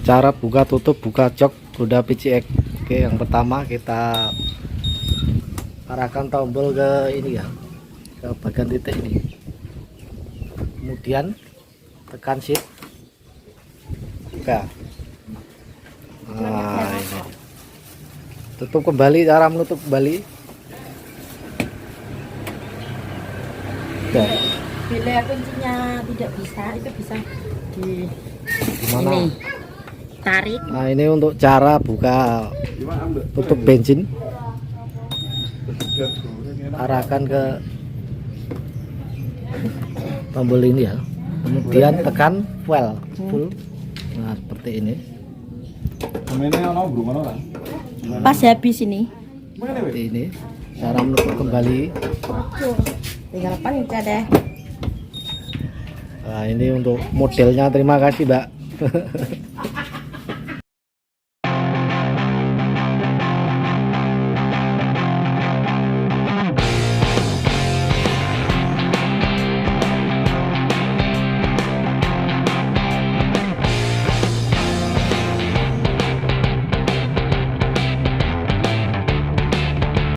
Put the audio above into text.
cara buka tutup buka jok Honda PCX. Oke, yang pertama kita arahkan tombol ke ini ya, ke bagian titik ini, kemudian tekan shift, buka. Nah, ini tutup kembali, cara menutup kembali. Udah. Bila kuncinya tidak bisa, itu bisa di Gimana? ini tarik. Nah, ini untuk cara buka tutup bensin. Arahkan ke tombol ini ya, kemudian tekan full. Nah, seperti ini. Pas habis ini Seperti ini cara menutup kembali. tinggal pencet deh. Nah, ini untuk modelnya. Terima kasih, Mbak.